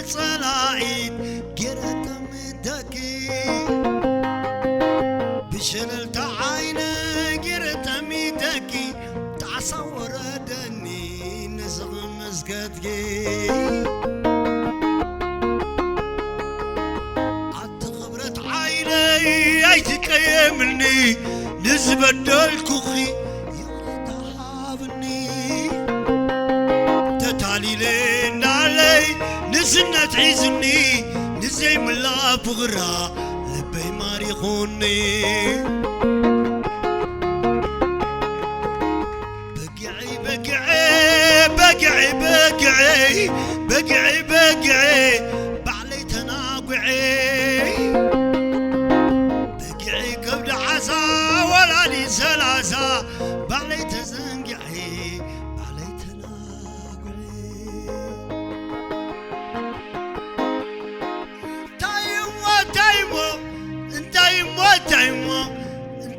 صلاعيد جرت مدكي بشلل تعاينة جرت مدكي تصور دني نزغ مزقتكي عد خبرت عيني يتقيمني نزبدل كوخي يغرد حابني تتالي لين علي نزلنا تعيزني نزي من لا بغرا لبي ماري خوني بقعي بقعي بقعي بقعي بقعي بقعي بعلي تناقعي بقعي كبد عسى ولا لي سلاسة بعلي تزنقعي بعلي تناقعي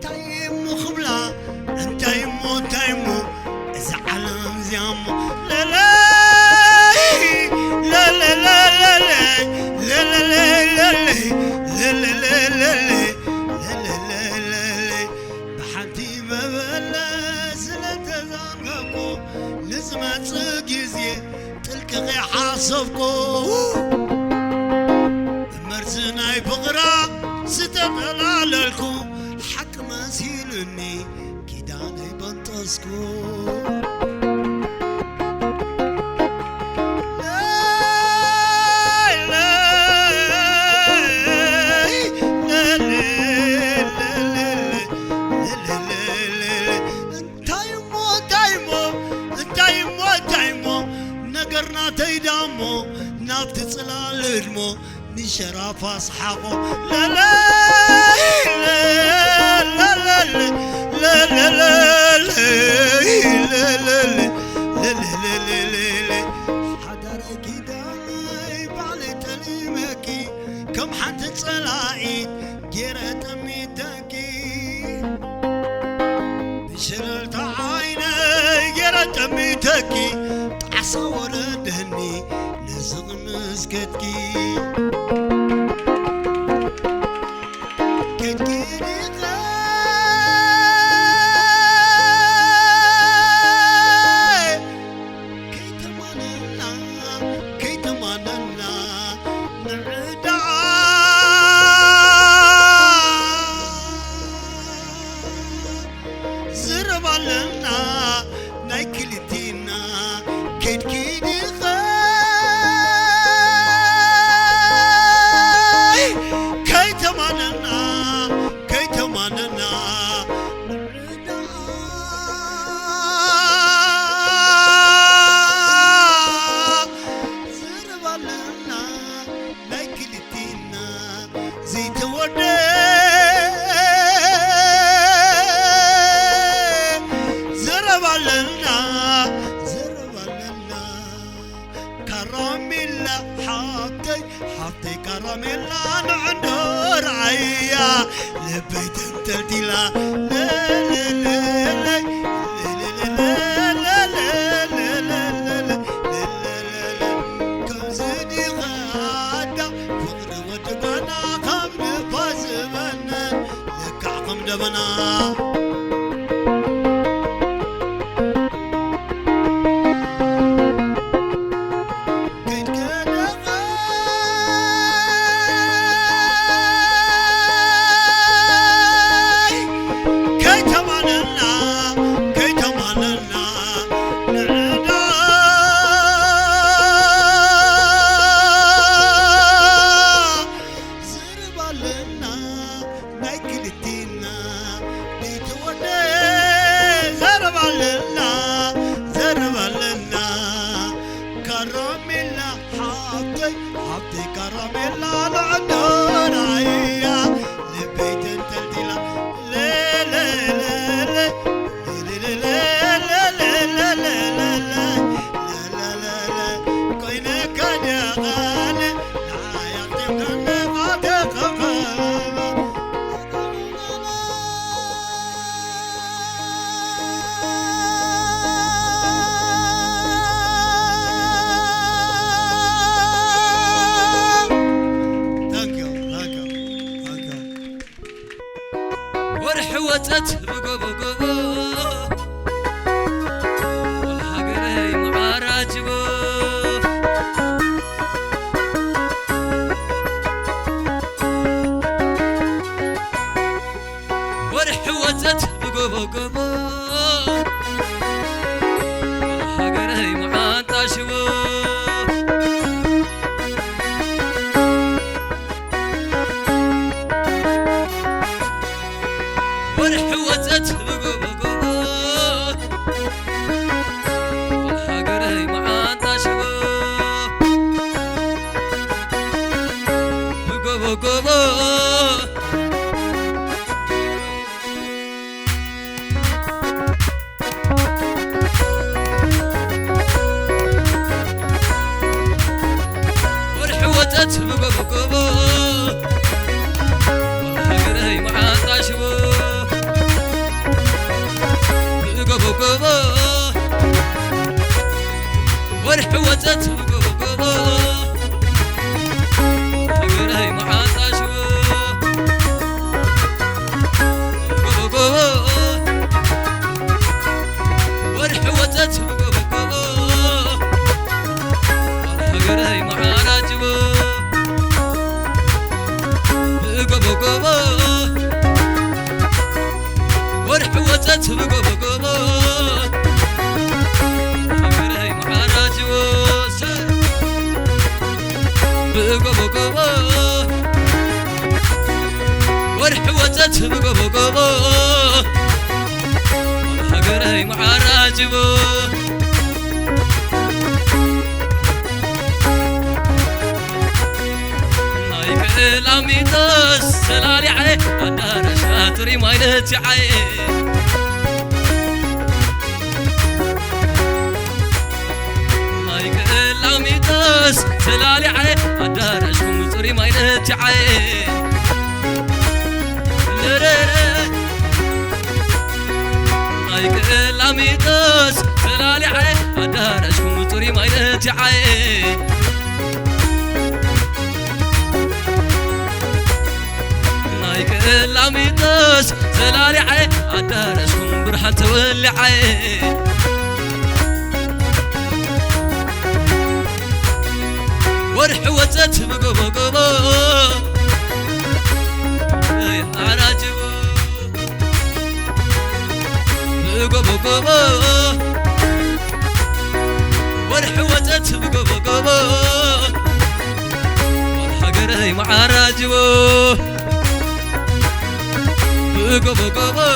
تايمو خبلا تايمو زعلان زيامو لا لا لا لا لا لا لا لا لا لا لا بحنتي ما بلس لا تزنقكو لازم تسقيزي تلقى حاسبكو مرزناي بغرا ستبلالكو حق ما سيلني كيداني بنطسكو نقرنا تيدامو نابت صلال المو نشرف أصحابه لا لا لا لا لا لا لا لا لا حضرك داي بعلي تلمكي كم حد صلاعيد جرت ميتكي بشرت عيني جرت ميتكي تعصور دهني نزغ نزقتكي حطي كراميلا نعندور عيا لبيت انتلتلا لا لا لا لا لا لا لا لا كم زيني غادا فقر ودبنا قم نفاز بنا لك عقم دبنا حطي كراميلا لعندور عيا لبيت انتلتلا لا لا لا لا لا لا لا لا لا لا لا كوينة كان يا غالي لا يقدم كان ما تقبل ورحوتت بقبقبو والحقري معراجبو ورحوتت بقبقبو والحقري معانتاشبو ورحوتت بقبقبو والحقري معانتاشبو بقبقبو ورحوتت بقبقبو والحقري معانتاشبو بقبقبو ورحوتت بقبقبو والحقري معانتاشبو بقبقبو ورحوتت بقبقبو والحقري معانتاشبو بقبقبو ورحوتت بقبقبو حقري معراجبو بقبقبو ورحوتت بقبقبو حقري معراجبو لاميدوس سلالي عي أدار شاتري مايلتي عي مايك لاميدوس سلالي عي أدار شاتري مايلتي عي مايك لاميدوس سلالي عي أدار شاتري مايلتي عي لاميدوس سلالي عي عدارسكم برحان تولي عي ورحوتت بقبقبو عراجبو بقبقبو ورحوتت بقبقبو والحقري معراجبو بقبقبو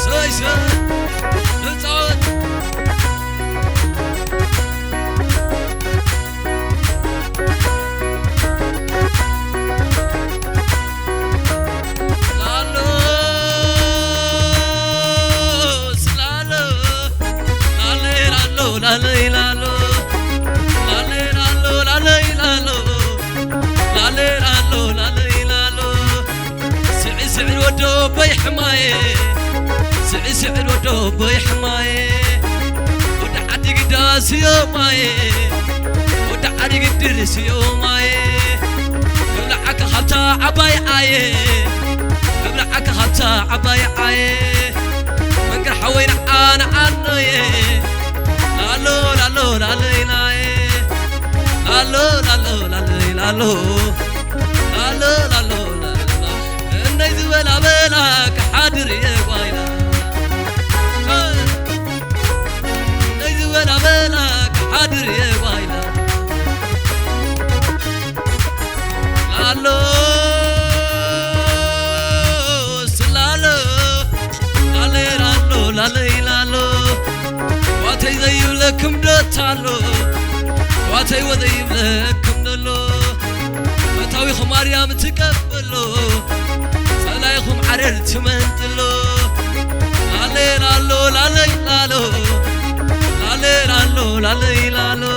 ساي نتعود لالو سلالو لالي لالو لالي لالو لالي لالو لالي لالو لالي لالو لالي سعر ودو بيحماي سعر ودو بيحماي ودع عدق داس يوماي ودع عدق درس يوماي قبلعك خلتا عباي عاي قبلعك خلتا عباي عاي من قرح وين انا عنوي لالو لالو لالي لاي لالو لالو لالي لالو لالو لالو نيز ولا بلاك حاضر يا وايلا نيز ولا بلاك حاضر يا وايلا لالو سلالو لالي لالو لالي لالو واتي ذيب لكم دوتالو واتي وذيب لكم دلو متاوي خماريام تقبلو سلايكم عرر تمنتلو لالي لالو لالي لالو لالي لالو لالي لالو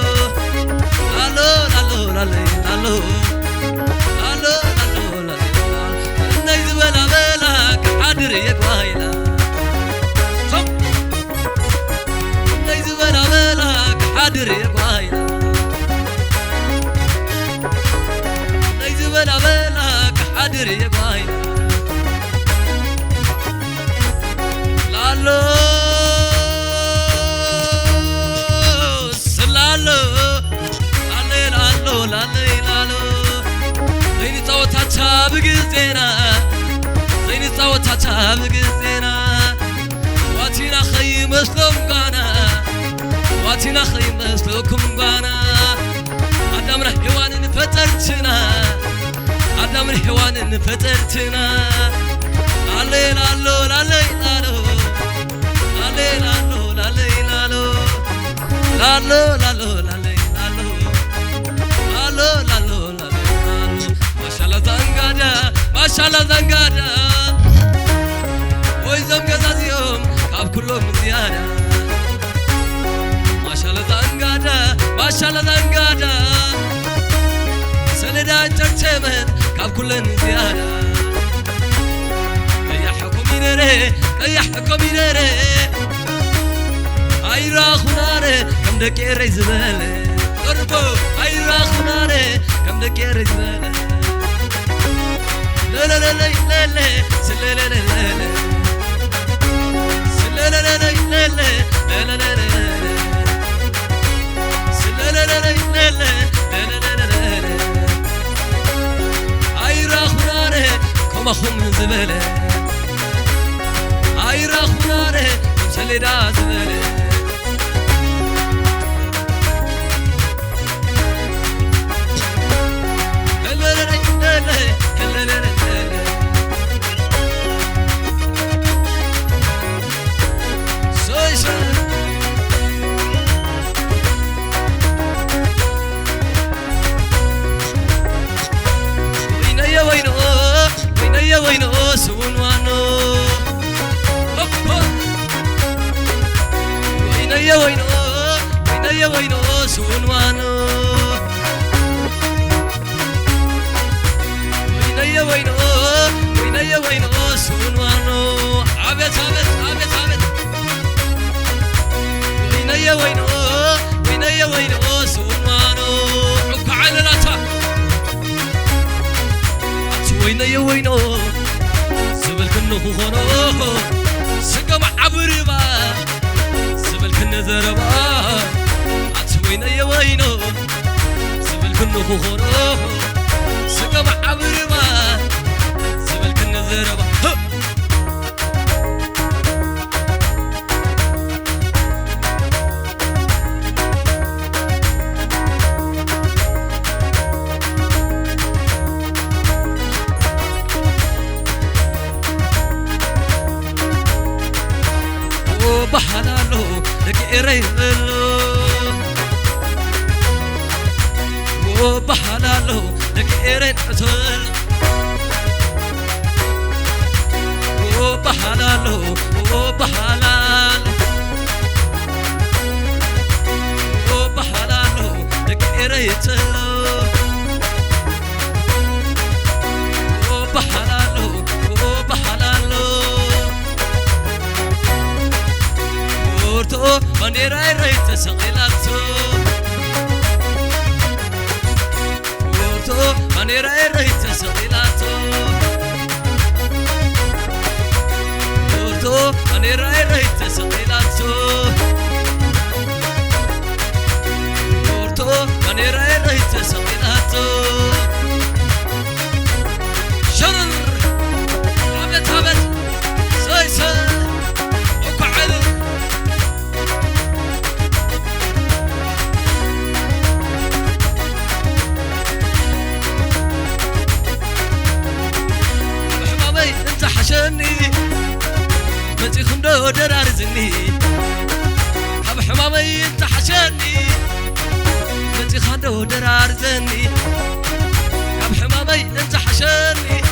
لالو لالو لالي لالو لالو لالو لالي نيز بلا بلاك حاضر يا قوايلا نيز بلا بلاك حاضر يا قوايلا نيز بلا بلاك حاضر يا بقزينا واتينا خي مسلم قانا واتينا خي مسلكم قانا عدمنا حيوان نفترتنا عدمنا حيوان نفترتنا لالي لالو لالي لالو لالي لالو لالي لالو لالو لالو لالي لالو لالو لالو لالو ما شاء الله زنقادا ما شاء الله زنقادا ويزم قزازيهم كاب كلهم زيادة ما شاء الله زنقادا ما شاء الله زنقادا سلدا انترتيمنت كاب كلهم زيادة كيا حكم ينري ايرا خناري كم دكير زبالة قربو ايرا خناري كم دكير زبالة لا لا لا لا لا لا لا لا لا لا لا لا لا لا لا لا لا ايرا خناري كم اخو من زبالة ايرا خناري سلدا زبالة وينو سون وانو وينو سون وانو وينو سون وانو عبت عبت عبت عبت وينو سون وانو عك على لاتا وينو سبل كنو خونو سقم عبربا سبل كن زربا وينو سبل كنو خونو سقم عبربا سبل كن زربا بحلالو دكيريلو وبحلالو دكيريلو وبحلالو وبحلالو وبحلالو دكيريلو وبحلالو وبحلالو بانيرا ريت سقيلاتو بانيرا ريت سقيلاتو بانيرا ريت سقيلاتو بانيرا ريت سقيلاتو شرر عبت عبت سايسا وقعد حشني متي خندو درار زني حب حمامي انت حشني متي خندو درار زني حب حمامي انت حشني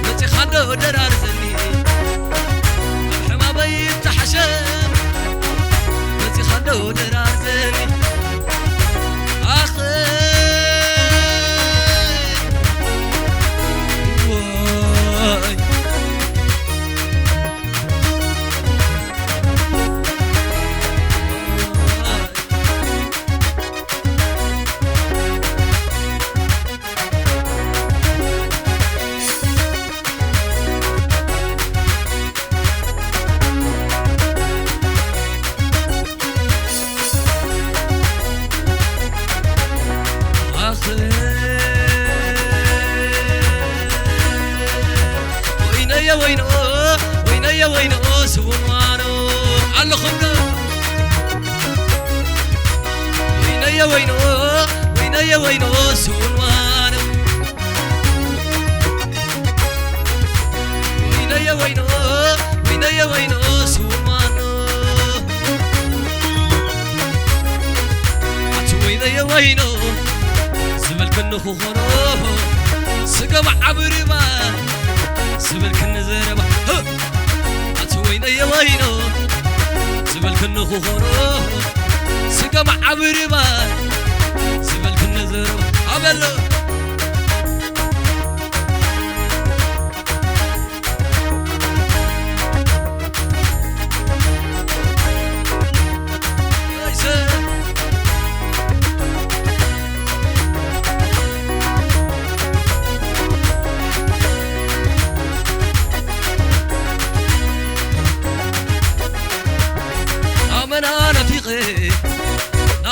متي خندو درار زني حب حمامي انت حشن متي خندو درار زني اخي وينيا وينو سونوانو على خمدة وينيا وينو وينيا وينو سونوانو وينيا وينو وينيا وينو سونوانو عتو وينيا وينو زمل كنو خونو سقم عبربا سبل كن زربا أتوينيا وينو سبل كن خورو سقم عبربا سبل كن زربا عبلو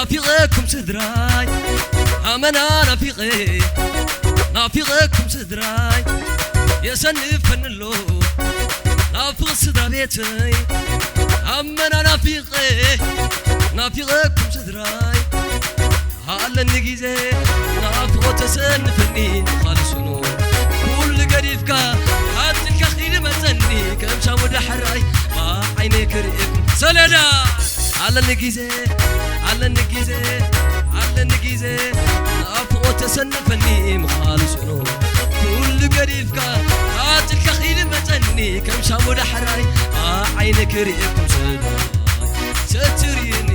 نافقكم سدراي أمنا نافقكم سدراي يا سنفن اللو نافق سدرا بيتي أمنا نافقكم سدراي هلا النجيزة نافق تسنفني خالصنو كل قريبك هاتلك خير متني كم شاود حراي ما عينيك رئيكم سلدا على النجيزة على النجيزة نافق تسنفني مخالصنو كل قريبك هاتلك خير متني كم شاود حراي ما عينيك رئيكم سلدا ستريني